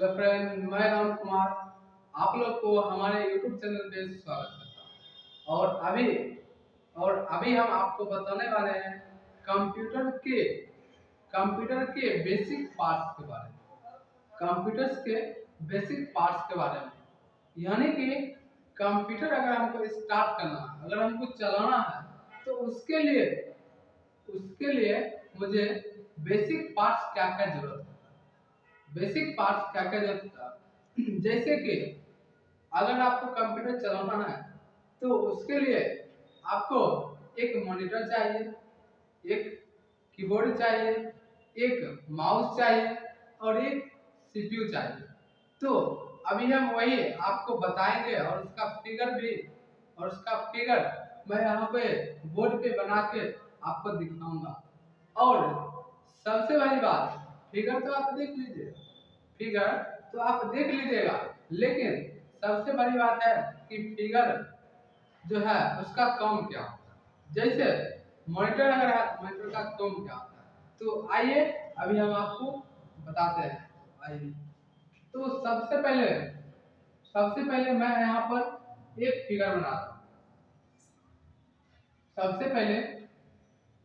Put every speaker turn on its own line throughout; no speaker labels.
Hello friend, मैं राम कुमार आप लोग को हमारे YouTube चैनल पे स्वागत करता हूँ। और अभी हम आपको बताने वाले हैं कंप्यूटर के बेसिक पार्ट्स के बारे में। कंप्यूटर्स के बेसिक पार्ट्स के बारे में, यानी कि कंप्यूटर अगर हमको स्टार्ट करना है, अगर हमको चलाना है, तो उसके लिए मुझे बेसिक पार्ट्स क्या क्या जरूरत है। बेसिक पार्ट्स क्या क्या जरूरत है, जैसे कि अगर आपको कंप्यूटर चलाना है तो उसके लिए आपको एक मॉनिटर चाहिए, एक कीबोर्ड चाहिए, एक माउस चाहिए और एक सीपीयू चाहिए। तो अभी हम वही आपको बताएंगे और उसका फिगर मैं यहाँ पे बोर्ड पे बना के आपको दिखाऊंगा। और सबसे बड़ी बात, फिगर तो आप देख लीजिए, फिगर तो आप देख लीजिएगा, लेकिन सबसे बड़ी बात है कि फिगर जो है उसका काम क्या होता है। जैसे मॉनिटर अगर है, मॉनिटर का काम क्या होता है, तो आइए अभी हम आपको बताते हैं। आइए, तो सबसे पहले मैं यहाँ पर एक फिगर बना रहा हूँ। सबसे पहले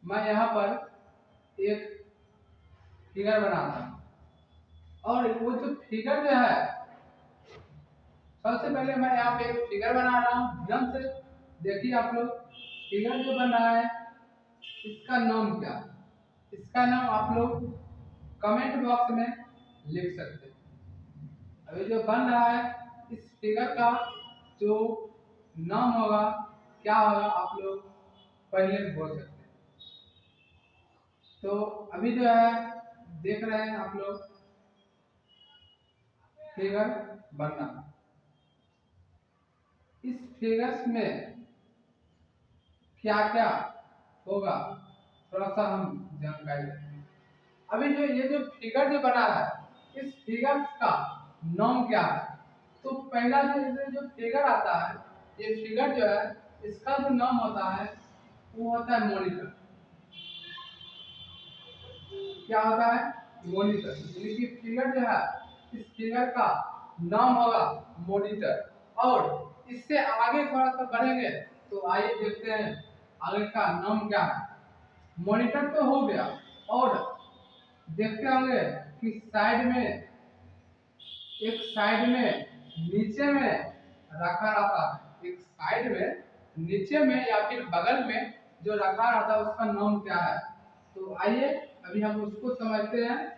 मैं यहाँ पर एक फिगर बनाता हूँ, और वो जो फिगर जो है, सबसे पहले मैं यहाँ पे एक फिगर बना रहा हूँ। ध्यान से देखिए आप लोग, फिगर जो बन रहा है इसका नाम क्या है, इसका नाम आप लोग कमेंट बॉक्स में लिख सकते हैं। अभी जो बन रहा है इस फिगर का जो नाम होगा, क्या होगा, आप लोग पहले बोल सकते हैं। तो अभी जो है देख रहे हैं आप लोग फिगर बनना। इस फिगर्स में क्या क्या होगा, थोड़ा सा हम जानकारी लेते हैं। अभी जो ये जो फिगर जो बना है, इस फिगर का नाम क्या है। तो पहला जो फिगर आता है, ये फिगर जो है इसका जो नाम होता है वो होता है मॉनिटर। क्या होता है, मॉनिटर। यानी कि फिगर जो है, इस फिगर का नाम होगा मॉनिटर। और इससे आगे थोड़ा सा बढ़ेंगे तो आइए देखते हैं आगे का नाम क्या है। मॉनिटर तो हो गया, और देखते होंगे कि साइड में नीचे में रखा रहता है, एक साइड में नीचे में या फिर बगल में जो रखा रहता है उसका नाम क्या है। तो आइए अभी हम उसको समझते हैं।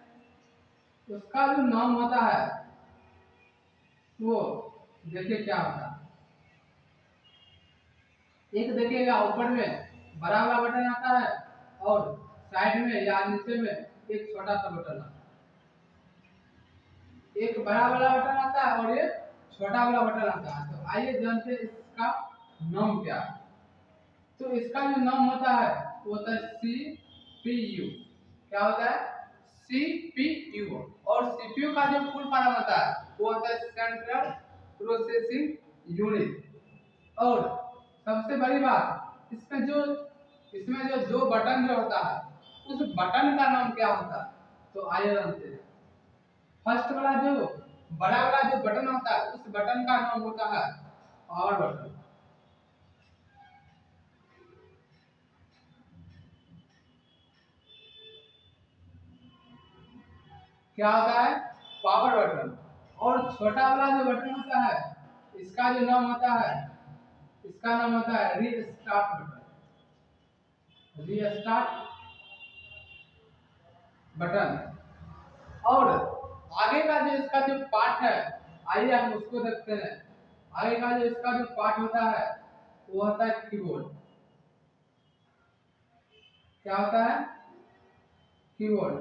उसका जो नाम होता है वो देखिए क्या होता है। एक देखिएगा ऊपर में बड़ा वाला बटन आता है, और साइड में या नीचे में एक छोटा सा बटन आता है। एक बड़ा वाला बटन आता है और एक छोटा वाला बटन आता है। तो आइए जानते हैं इसका नाम क्या है। तो इसका जो नाम होता है वो होता है सीपीयू। क्या होता है, सीपीयू। और सीपीयू का जो फुल फॉर्म होता है वो होता है सेंट्रल प्रोसेसिंग यूनिट। और सबसे बड़ी बात, इसमें जो दो बटन जो होता है, उस बटन का नाम क्या होता है। तो आइए जानते हैं। फर्स्ट वाला जो बड़ा वाला जो बटन होता है, उस बटन का नाम होता है पावर बटन। क्या होता है, पावर बटन। और छोटा वाला जो बटन होता है, इसका जो नाम होता है, इसका नाम होता है रीस्टार्ट बटन। Restart button. और आगे का जो इसका जो पार्ट है, आइए हम उसको देखते हैं। आगे का जो इसका जो पार्ट होता है वो होता है कीबोर्ड। क्या होता है, कीबोर्ड।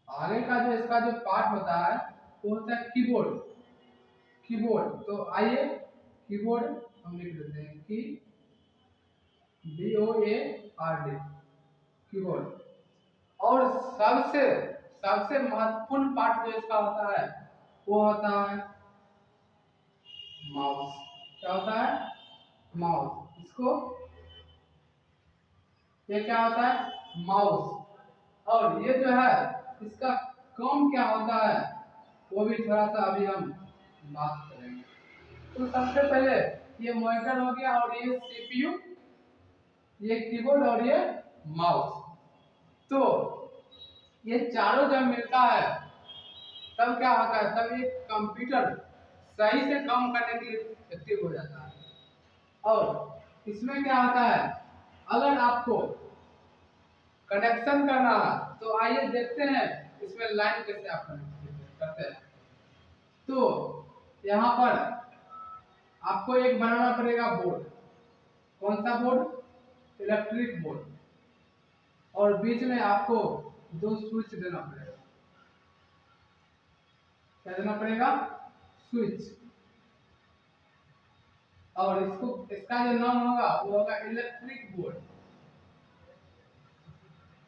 आगे का जो इसका जो पार्ट होता है वो होता है कीबोर्ड। कीबोर्ड, तो आइए कीबोर्ड हम लिख देते हैं की BOARD, कीबोर्ड। और सबसे सबसे महत्वपूर्ण पार्ट जो इसका होता है वो होता है माउस। क्या होता है, माउस। इसको ये क्या होता है माउस। और ये जो है इसका काम क्या होता है वो भी थोड़ा सा अभी हम बात करेंगे। तो सबसे पहले ये मॉनिटर हो गया और ये सीपीयू, ये कीबोर्ड और ये माउस। तो ये चारों जब मिलता है तब क्या होता है, तब एक कंप्यूटर सही से काम करने के लिए एक्टिव हो जाता है। और इसमें क्या होता है, अगर आपको कनेक्शन करना है तो आइए देखते हैं इसमें लाइन कैसे आप कनेक्ट करते हैं। तो यहाँ पर आपको एक बनाना पड़ेगा बोर्ड। कौन सा बोर्ड? Electric board. और बीच में आपको दो स्विच देना पड़ेगा। क्या देना पड़ेगा? स्विच। और इसका जो नाम होगा वो होगा इलेक्ट्रिक बोर्ड।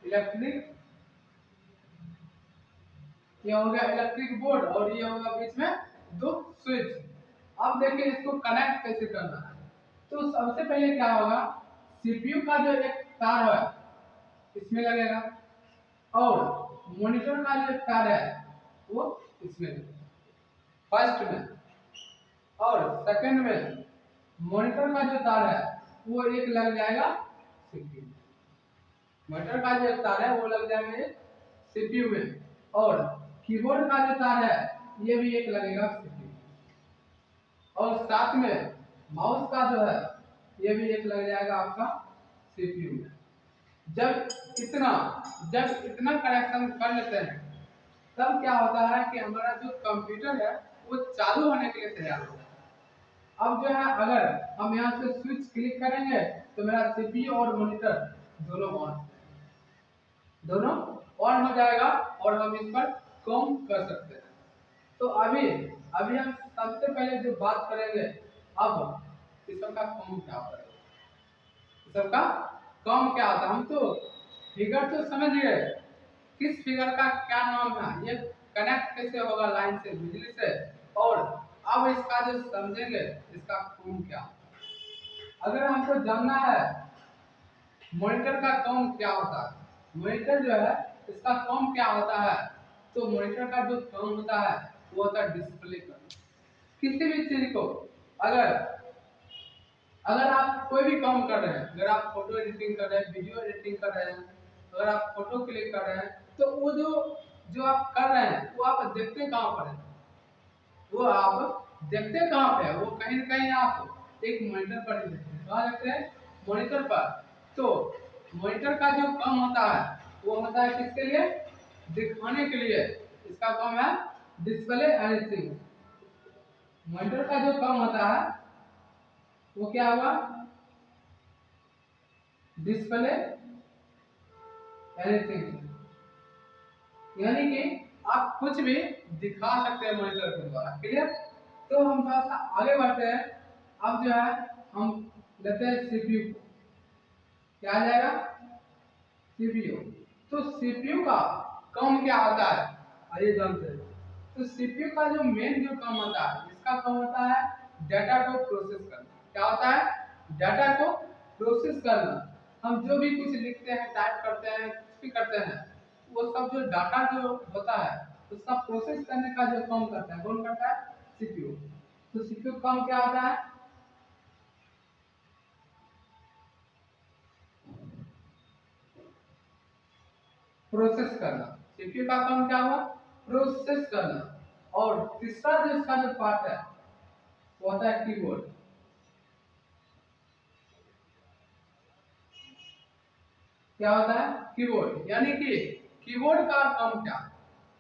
इलेक्ट्रिक, ये हो गया इलेक्ट्रिक बोर्ड और ये होगा बीच में दो स्विच। अब देखिए इसको कनेक्ट कैसे करना है। तो सबसे पहले क्या होगा, सीपीयू का जो एक तार है इसमें लगेगा और मॉनिटर का जो तार है वो इसमें लगेगा फर्स्ट में। और सेकंड में मॉनिटर का जो तार है वो एक लग जाएगा सीपीयू। मॉनिटर का जो तार है वो लग जाएगा सीपीयू में। और कीबोर्ड का जो तार है ये भी एक लगेगा सीपीयू। और साथ में माउस का जो है ये भी एक लग जाएगा आपका सीपीयू में। जब इतना कनेक्शन कर लेते हैं तब क्या होता है कि हमारा जो कंप्यूटर है वो चालू होने के लिए तैयार होता है। अब जो है अगर हम यहाँ से स्विच क्लिक करेंगे तो मेरा सीपीयू और मॉनिटर दोनों ऑन हो जाएगा और हम इस पर काम कर सकते हैं। तो अभी हम सबसे पहले जो बात करेंगे, अब इस सबका काम क्या होता है, इस सबका काम क्या होता है। हम तो फिगर तो समझ गए, किस फिगर का क्या नाम है, ये कनेक्ट कैसे होगा लाइन से, बिजली से। और अब इसका जो समझेंगे इसका काम क्या होता है। अगर हमको जानना है मॉनिटर का काम क्या होता है, मॉनिटर जो है इसका काम क्या होता है, तो मॉनिटर का जो काम होता है वो होता है डिस्प्ले करना किसी भी चीज को। अगर आप कोई भी काम कर रहे हैं, अगर आप फोटो एडिटिंग कर रहे हैं, वीडियो एडिटिंग कर रहे हैं, अगर आप फोटो क्लिक कर रहे हैं, तो वो जो आप कर रहे हैं वो आप देखते कहाँ पर है, वो आप देखते कहाँ पे है, वो कहीं ना कहीं आप एक मॉनिटर पर ही देखते हैं। कहाँ देखते हैं? मॉनिटर पर। तो मॉनिटर का जो काम होता है वो होता है किसके लिए? दिखाने के लिए। इसका काम है डिस्प्ले एनीथिंग। मॉनिटर का जो काम होता है वो क्या हुआ? डिस्प्ले एनीथिंग, यानी कि आप कुछ भी दिखा सकते हैं मॉनिटर के द्वारा। क्लियर? तो हम थोड़ा सा आगे बढ़ते हैं। अब जो है हम लेते हैं सीपीयू को। क्या आ जाएगा? सीपीयू। तो सीपीयू का काम क्या होता है आइए जानते हैं। तो सीपीयू का जो मेन जो काम होता है, इसका काम होता है डाटा को प्रोसेस करना। क्या होता है? डाटा को प्रोसेस करना। हम जो भी कुछ लिखते हैं, टाइप करते हैं, कुछ भी करते हैं, वो सब जो डाटा जो होता है उसका प्रोसेस करने का जो काम करता है कौन करता है? सीपीयू। तो सीपीयू का काम क्या होता है? प्रोसेस करना। सीपीयू का काम क्या हुआ? प्रोसेस करना। और तीसरा जो इसका जो पार्ट है वो होता है कीबोर्ड। क्या होता है? कीबोर्ड। यानी कि कीबोर्ड का काम क्या?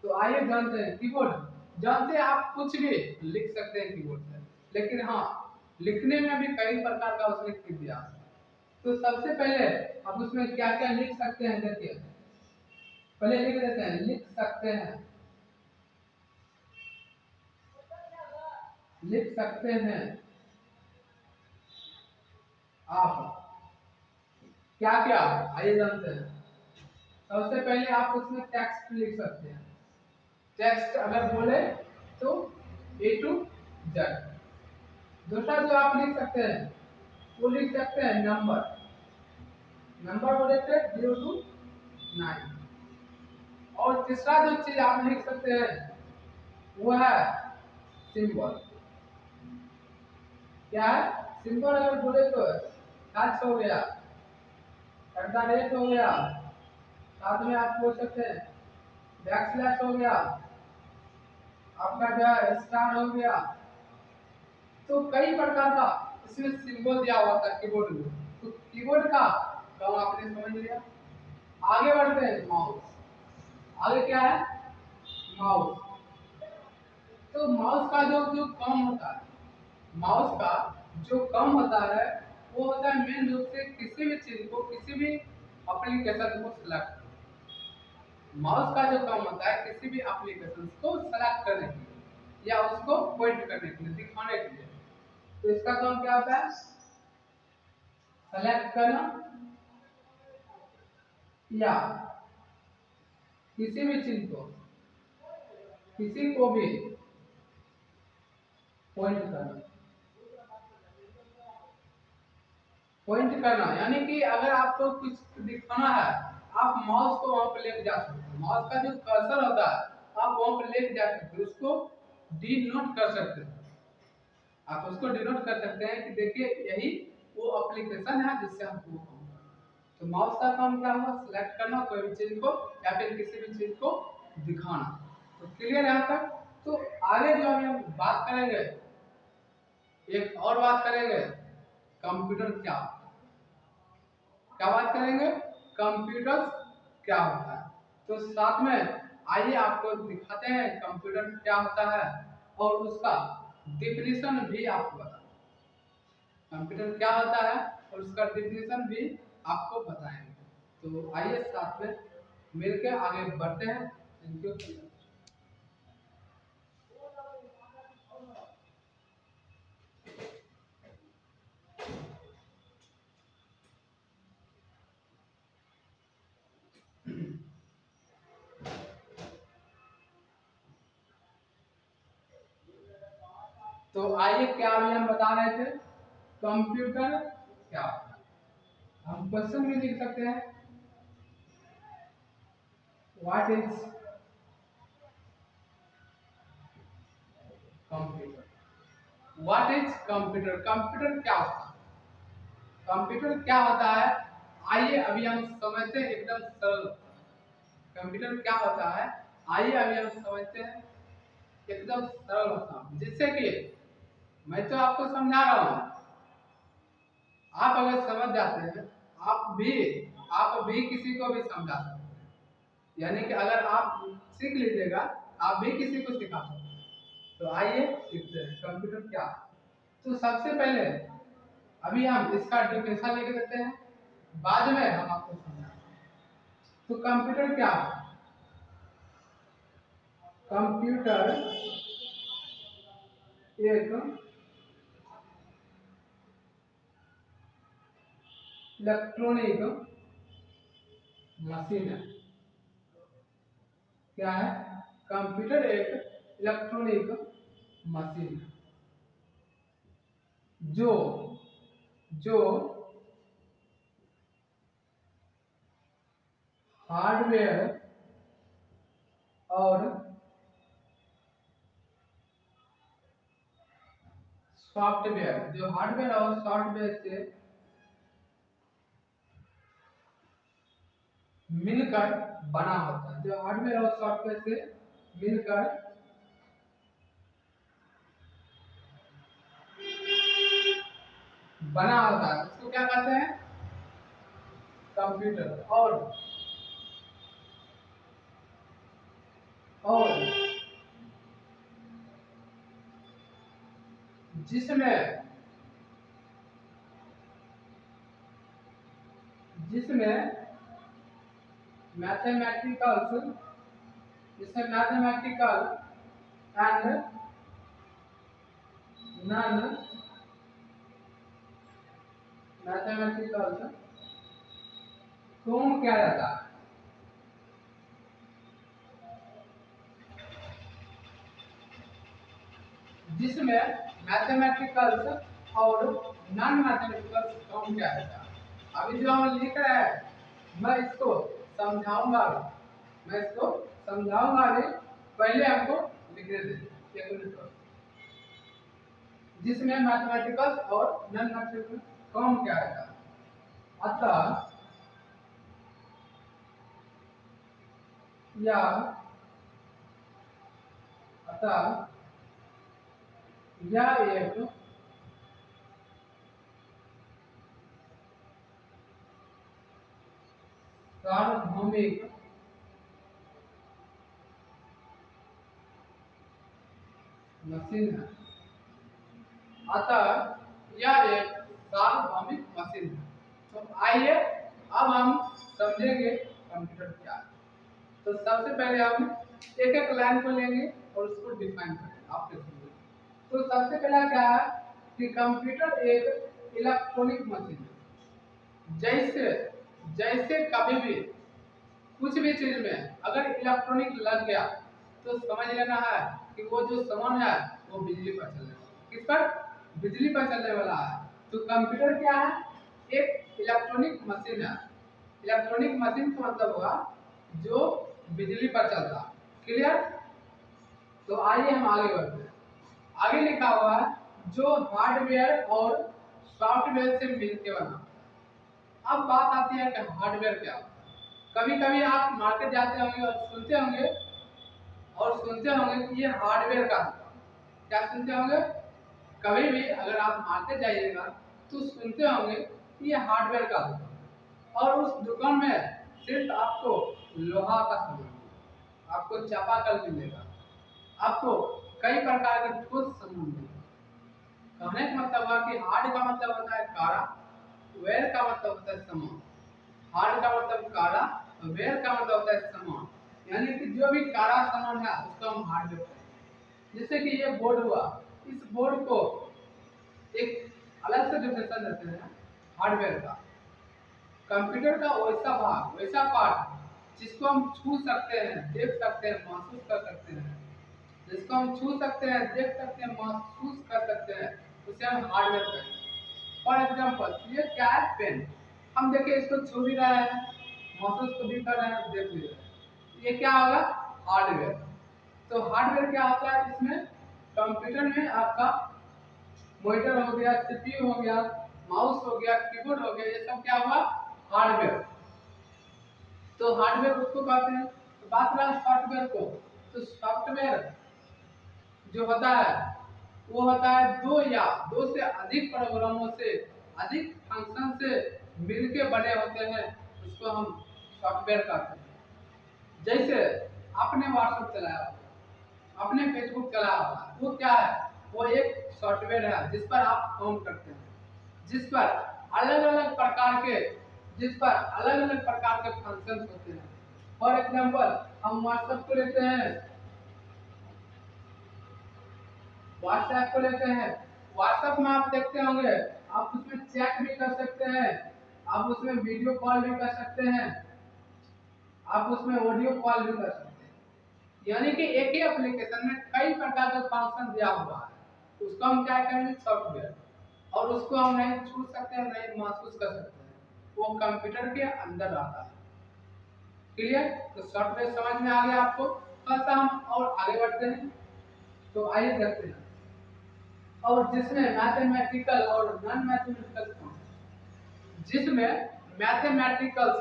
तो आइए जानते हैं। कीबोर्ड जानते हैं, आप कुछ भी लिख सकते हैं कीबोर्ड से, लेकिन हाँ लिखने में भी कई प्रकार का उसने ट्रिक दिया। तो सबसे पहले आप उसमें क्या क्या लिख सकते हैं देखिए। पहले लिख देते हैं, लिख सकते हैं, लिख सकते हैं आप क्या क्या, आइए जानते हैं। सबसे पहले आप उसमें टेक्स्ट लिख सकते हैं। टेक्स्ट अगर बोले तो ए टू जेड। दूसरा जो आप लिख सकते हैं वो लिख सकते हैं नंबर। नंबर बोलेंगे 0 to 9। और तीसरा जो चीज आप लिख सकते हैं वो है सिंबल। क्या है? सिंबल अगर बोले तो हैश हो गया, @ हो गया, साथ में आप बोल सकते हैं बैकस्लैश हो गया, आपका जो है स्टार हो गया। तो कई प्रकार का इसमें सिंबल दिया हुआ था कीबोर्ड में। तो कीबोर्ड का काम आपने समझ लिया। आगे बढ़ते हैं माउस। आगे क्या है? माउस। तो माउस का जो जो काम होता है, माउस का जो काम होता है वो होता है मेन रूप से किसी भी चीज को, किसी भी एप्लीकेशन को सिलेक्ट। माउस का जो काम होता है किसी भी एप्लीकेशन को सेलेक्ट करने के लिए या उसको पॉइंट करने के लिए, दिखाने के लिए। तो इसका काम क्या होता है? सेलेक्ट करना या किसी भी चीज को, किसी को भी पॉइंट करना। पॉइंट करना यानी कि अगर आपको कुछ दिखाना है, आप माउस को वहां पर लेके जा सकते हैं। माउस का जो कर्सर होता है आप वहां पर लेके जा सकते हैं, उसको डिनोट कर सकते हैं। आप उसको डिनोट कर सकते हैं कि देखिए यही वो एप्लीकेशन है जिससे हमको काम करना है। तो माउस का काम क्या हुआ? सिलेक्ट करना कोई भी चीज को या फिर किसी भी चीज को दिखाना। तो क्लियर है यहाँ तक? तो आगे जो हम बात करेंगे, एक और बात करेंगे कंप्यूटर क्या होता है। क्या बात करेंगे? कंप्यूटर क्या होता है। तो साथ में आइए आपको दिखाते हैं कंप्यूटर क्या होता है और उसका डिफिनीशन भी आपको बताएं। कंप्यूटर क्या होता है और उसका डिफिनीशन भी आपको बताएंगे। तो आइए साथ में मिलकर आगे बढ़ते हैं। Thank you. तो आइए क्या अभी हम बता रहे थे, कंप्यूटर क्या होता है। हम क्वेश्चन में लिख सकते हैं what is computer. What is computer, computer क्या होता है। कंप्यूटर क्या होता है आइए अभी हम समझते हैं, एकदम सरल। कंप्यूटर क्या होता है आइए अभी हम समझते हैं, एकदम सरल होता है, जिससे कि मैं तो आपको समझा रहा हूँ, आप अगर समझ जाते हैं आप भी किसी को भी समझा सकते हैं। यानी कि अगर आप सीख लीजिएगा आप भी किसी को सिखा सकते हैं। तो आइए सीखते हैं कंप्यूटर क्या है। तो सबसे पहले अभी हम इसका डिफिनेशन लिख देते हैं, बाद में हम आपको समझाएंगे। तो कंप्यूटर क्या है? कंप्यूटर एक इलेक्ट्रॉनिक मशीन है। क्या है? कंप्यूटर एक इलेक्ट्रॉनिक मशीन है जो जो हार्डवेयर और सॉफ्टवेयर, जो हार्डवेयर और सॉफ्टवेयर से मिलकर बना होता है, जो हार्डवेयर और सॉफ्टवेयर से मिलकर बना होता है, उसको क्या कहते हैं? कंप्यूटर। और जिसमें जिसमें मैथमेटिकल्स जिसमें mathematical and non mathematicals form किया जाता है। जिसमें मैथमेटिकल्स और नॉन मैथमेटिकल्स फॉर्म किया जाता है। अभी जो हम लिख रहे हैं मैं इसको समझाऊंगा, मैं इसको समझाऊंगा अभी, पहले हमको लिखने दीजिए एक मिनट और। जिसमें मैथमेटिकल और नॉन मैथमेटिकल कौन क्या आएगा। अतः या अतः यह एक सार्वभौमिक मशीन है। अतः यह एक सार्वभौमिक मशीन है। तो आइए अब हम समझेंगे कंप्यूटर क्या है। तो सबसे पहले हम एक एक लाइन को लेंगे और उसको डिफाइन करेंगे, आप समझिए। तो सबसे पहला क्या है कि कंप्यूटर एक इलेक्ट्रॉनिक मशीन है। जैसे जैसे कभी भी कुछ भी चीज में अगर इलेक्ट्रॉनिक लग गया तो समझ लेना है कि वो जो सामान है वो बिजली पर चलने वाला, किस पर, बिजली पर चलने वाला है। तो कंप्यूटर क्या है, एक इलेक्ट्रॉनिक मशीन है। इलेक्ट्रॉनिक मशीन का मतलब होगा जो बिजली पर चलता है। क्लियर। तो आइए हम आगे बढ़ते हैं। आगे लिखा हुआ है जो हार्डवेयर और सॉफ्टवेयर से मिलकर बना। अब बात आती है कि हार्डवेयर क्या होता है। कभी कभी आप मार्केट जाते होंगे और सुनते होंगे कि ये हार्डवेयर का दुकान। क्या सुनते होंगे, कभी भी अगर आप मार्केट जाइएगा तो सुनते होंगे कि ये हार्डवेयर का दुकान, और उस दुकान में सिर्फ आपको लोहा का सामान मिलेगा, आपको चापाकल मिलेगा, आपको कई प्रकार के ठोस सामान मिलेगा। कहने का मतलब है कि हार्ड का मतलब होता है कारा, वेयर का मतलब होता है सामान। हार्ड का मतलब कारा, वेयर का मतलब होता है सामान। यानी कि जो भी कारा सामान है उसको हम हार्डवेयर कहते हैं। जैसे कि ये बोर्ड हुआ, इस बोर्ड को एक अलग से डेफिनेशन देते हैं हार्डवेयर का। कंप्यूटर का वैसा भाग, वैसा पार्ट जिसको हम छू सकते हैं, देख सकते हैं, महसूस कर सकते हैं, जिसको हम छू सकते हैं, देख सकते हैं, महसूस कर सकते हैं, उसे हम हार्डवेयर कहते हैं। फॉर एग्जाम्पल ये क्या है, पेन। हम देखिए इसको छू भी रहे हैं, महसूस को भी कर रहे हैं, देख भी रहे हैं, ये क्या होगा, हार्डवेयर। तो हार्डवेयर क्या होता है, इसमें कंप्यूटर में आपका मॉनिटर हो गया, सीपीयू हो गया, माउस हो गया, कीबोर्ड हो गया, ये सब क्या हुआ, हार्डवेयर। तो हार्डवेयर उसको कहते हैं। तो बात रहा सॉफ्टवेयर को, तो सॉफ्टवेयर जो होता है वो होता है दो या दो से अधिक प्रोग्रामों से, अधिक फंक्शन से मिलके बने होते हैं, उसको हम सॉफ्टवेयर कहते हैं। जैसे आपने व्हाट्सएप चलाया होगा, आपने फेसबुक चलाया होगा, वो क्या है, वो एक सॉफ्टवेयर है जिस पर आप काम करते हैं, जिस पर अलग अलग प्रकार के फंक्शन होते हैं। फॉर एग्जाम्पल हम व्हाट्सएप को लेते हैं, व्हाट्सएप में आप देखते होंगे, आप उसमें चैट भी कर सकते हैं, आप उसमें वीडियो कॉल भी कर सकते हैं, आप उसमें ऑडियो कॉल भी कर सकते हैं। यानी कि एक ही एप्लीकेशन में कई प्रकार के फंक्शन दिया हुआ है, उसको हम क्या कहेंगे, सॉफ्टवेयर। और उसको हम नहीं छू सकते हैं, नहीं महसूस कर सकते हैं, वो कंप्यूटर के अंदर आता है। क्लियर। तो सॉफ्टवेयर समझ में आ गया आपको। थोड़ा सा हम और आगे बढ़ते हैं, तो आइए देखते हैं। और जिसमें मैथमेटिकल और नॉन मैथमेटिकल, जिसमें मैथमेटिकल्स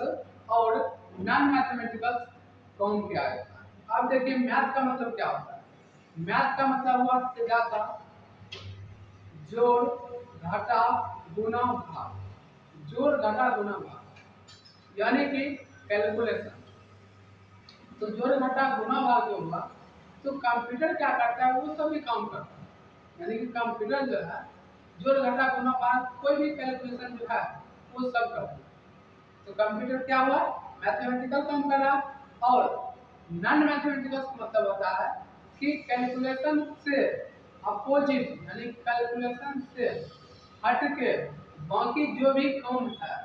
और नॉन मैथमेटिकल कौन क्या है। अब देखिए मैथ का मतलब क्या होता है। मैथ का मतलब हुआ सीधा सा जोड़ घटा गुना भाग, जोड़ घटा गुना भाग, यानी कि कैलकुलेशन। तो जोड़ घटा गुना भाग जो हुआ, तो कंप्यूटर क्या करता है, वो सभी काम करता है। यानी कि कंप्यूटर जो है जोड़ घटा गुना भाग कोई भी कैलकुलेशन जो है वो सब करता है। तो कंप्यूटर क्या हुआ, मैथमेटिकल काम कर रहा। और नॉन मैथमेटिकल का मतलब होता है कि कैलकुलेशन से अपोजिट, यानी कैलकुलेशन से हट के बाकी जो भी काम है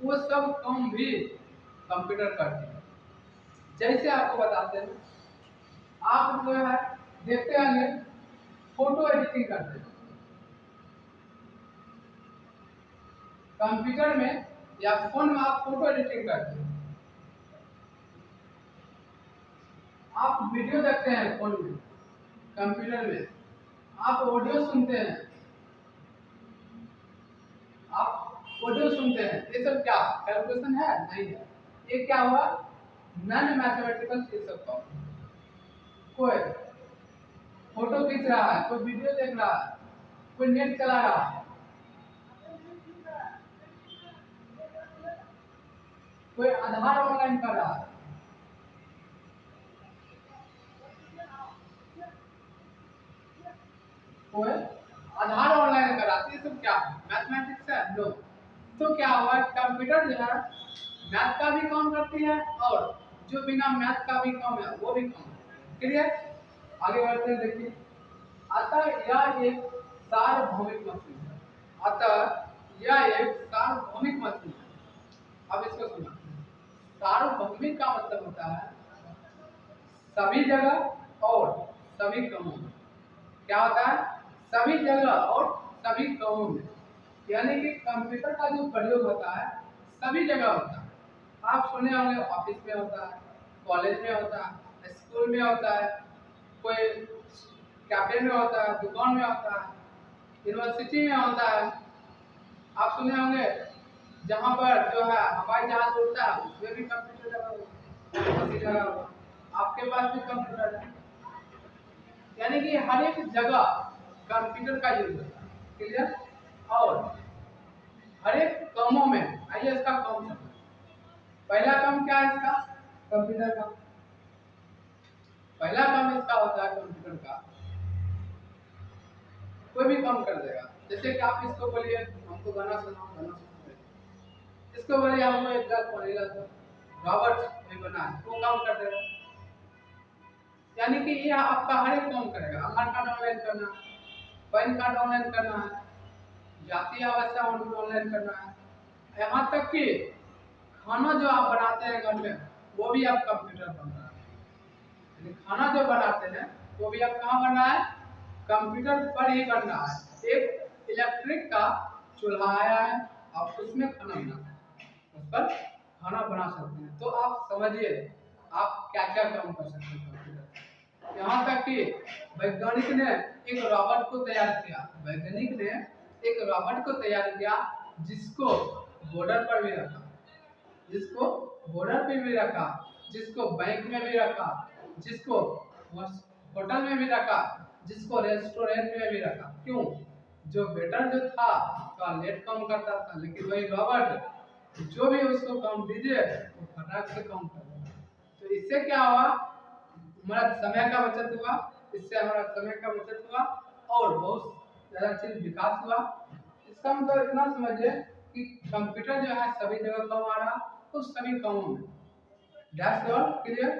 वो सब काम भी कंप्यूटर करती है। जैसे आपको बताते हैं, आप जो है देखते होंगे फोटो एडिटिंग करते हैं कंप्यूटर में। या फोन में आप फोटो एडिटिंग करते हैं, आप वीडियो देखते हैं फोन में, कंप्यूटर में, आप ऑडियो सुनते हैं, आप ऑडियो सुनते हैं, ये सब क्या कैलकुलेशन है? नहीं है। ये क्या हुआ? नॉन मैथमेटिकल ये सब का। कोई फोटो खींच रहा है, कोई वीडियो देख रहा है, कोई नेट चला रहा है, कोई आधार ऑनलाइन कर रहा है, कोई आधार ऑनलाइन कर रहा है, ये सब क्या मैथमेटिक्स है? नो। तो क्या हुआ, कंप्यूटर जो है मैथ का भी काम करती है और जो बिना मैथ का भी काम है वो भी काम है। क्लियर? आगे बढ़ते हैं, देखिए। अतः यह एक सार्वभौमिक मशीन है। अतः यह एक सार्वभौमिक मशीन है। अब इसको सुना। सार्वभौमिक का मतलब होता है सभी जगह और सभी कामों में। क्या होता है? सभी जगह और सभी कामों में। यानी कि कंप्यूटर का जो प्रयोग होता है सभी जगह होता है। आप सुने होंगे ऑफिस में होता है, कॉलेज में होता है, स्कूल में होता है, कोई कैफे में होता है, दुकान में होता है, यूनिवर्सिटी में होता है। आप सुने होंगे जहाँ पर जो है हवाई जहाज उड़ता है उसमें भी कंप्यूटर लगा हुआ है, उसी जगह हुआ। आपके पास भी कंप्यूटर है। यानी कि हर एक जगह कंप्यूटर का यूज होता है। क्लियर? और हर एक कामों में, आइए इसका काम समझते हैं। पहला काम क्या है इसका? कंप्यूटर का पहला काम इसका होता है कंप्यूटर का, कोई भी काम कर देगा। जैसे कि आप इसको बोलिए हमको गाना सुनाओ, गाना सुनाओ, इसको बोलिए हमको एक गाना बनेगा तो रॉबर्ट भी बना है, वो काम कर देगा। यानी कि ये आपका हर एक काम करेगा। आधार कार्ड ऑनलाइन करना है, पैन कार्ड ऑनलाइन करना है, जाति अवस्था ऑनलाइन करना है, यहाँ तक कि खाना जो आप बनाते हैं घर में वो भी आप कंप्यूटर बन रहा है। खाना जो बनाते हैं वो भी आप कहाँ बन रहा है? कंप्यूटर पर ही बन रहा है। एक इलेक्ट्रिक का चूल्हा आया है, आप उसमें खाना बनाते हैं, उस पर खाना बना सकते हैं। तो आप समझिए आप क्या क्या काम कर सकते हैं कंप्यूटर। यहाँ तक कि वैज्ञानिक ने एक रॉबोट को तैयार किया, वैज्ञानिक ने एक रॉबोट को तैयार किया जिसको बॉर्डर पर भी रखा, जिसको बॉर्डर पे भी रखा, जिसको बैंक में भी रखा, जिसको होटल में भी रखा, जिसको रेस्टोरेंट में भी रखा। क्यों? जो वेटर जो था तो लेट काम करता था, लेकिन वही रॉबर्ट जो भी उसको काम दीजिए वो फटाक से काम कर देगा। तो इससे क्या हुआ? हमारा समय का बचत हुआ, इससे हमारा समय का बचत हुआ और बहुत ज्यादा चीज विकास हुआ। इसका मतलब इतना समझिए कि कंप्यूटर जो है सभी जगह काम आ रहा, तो सभी कामों में। That's all. क्लियर?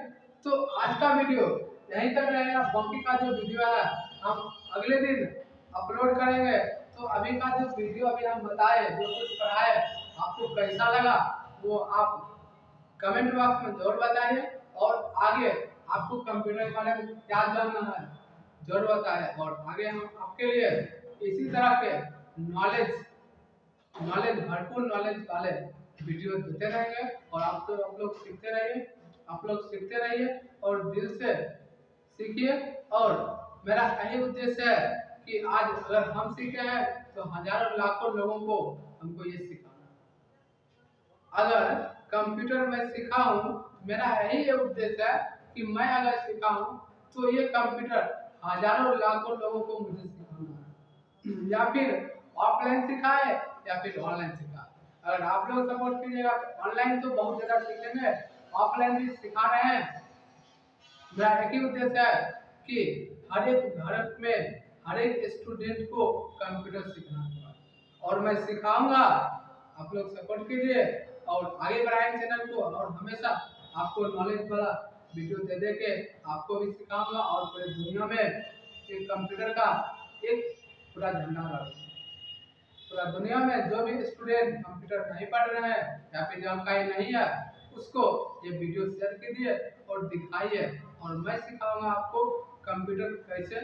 तो आज का वीडियो यहीं तक रहेगा। बाकी का जो वीडियो है हम अगले दिन अपलोड करेंगे। तो अभी का जो वीडियो अभी हम बताए, जो कुछ पढ़ाए, आपको कैसा लगा वो आप कमेंट बॉक्स में जरूर बताइए। और आगे आपको कंप्यूटर के बारे में क्या जानना है जरूर बताइए। और आगे हम आपके लिए इसी तरह के नॉलेज भरपूर नॉलेज वाले वीडियो देते रहेंगे। और आप लोग सीखते रहिए, आप लोग सीखते रहिए और दिल से सीखिए। और मेरा यही उद्देश्य है कि आज अगर हम सीखे हैं तो हजारों लाखों लोगों को हमको ये सिखाना है। अगर कंप्यूटर में सीखा हूँ, मेरा यही उद्देश्य है कि मैं अगर सीखा हूँ तो ये कंप्यूटर हजारों लाखों लोगों को मुझे सिखाना है। या फिर ऑफलाइन सिखाए या फिर ऑनलाइन सिखाए। अगर आप लोग सपोर्ट कीजिएगा तो ऑनलाइन तो बहुत ज्यादा सीखेंगे, ऑफलाइन भी सिखा रहे हैं। मेरा एक ही उद्देश्य है कि हर एक घर में हर एक स्टूडेंट को कंप्यूटर सीखना होगा और मैं सिखाऊंगा। आप लोग सपोर्ट कीजिए और आगे बढ़ाएं चैनल को। और हमेशा आपको नॉलेज वाला वीडियो दे दे के आपको भी सिखाऊंगा और पूरी दुनिया में एक कंप्यूटर का एक पूरा झंडा लगा। पूरा दुनिया में जो भी स्टूडेंट कंप्यूटर नहीं पढ़ रहे हैं या फिर जानकारी नहीं है उसको ये वीडियो शेयर कीजिए और दिखाइए। और मैं सिखाऊंगा आपको कंप्यूटर कैसे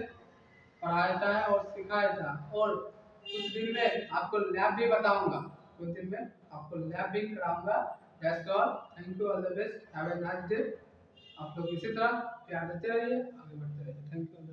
पढ़ाया जाता है और सिखाया जाता है। और कुछ दिन में आपको लैब भी बताऊंगा, कुछ दिन में आपको लैब भी कराऊंगा। That's all, thank you, all the best, have a nice day. आप लोग इसी तरह प्यार देते रहिए, आगे बढ़ते रहिए। Thank you.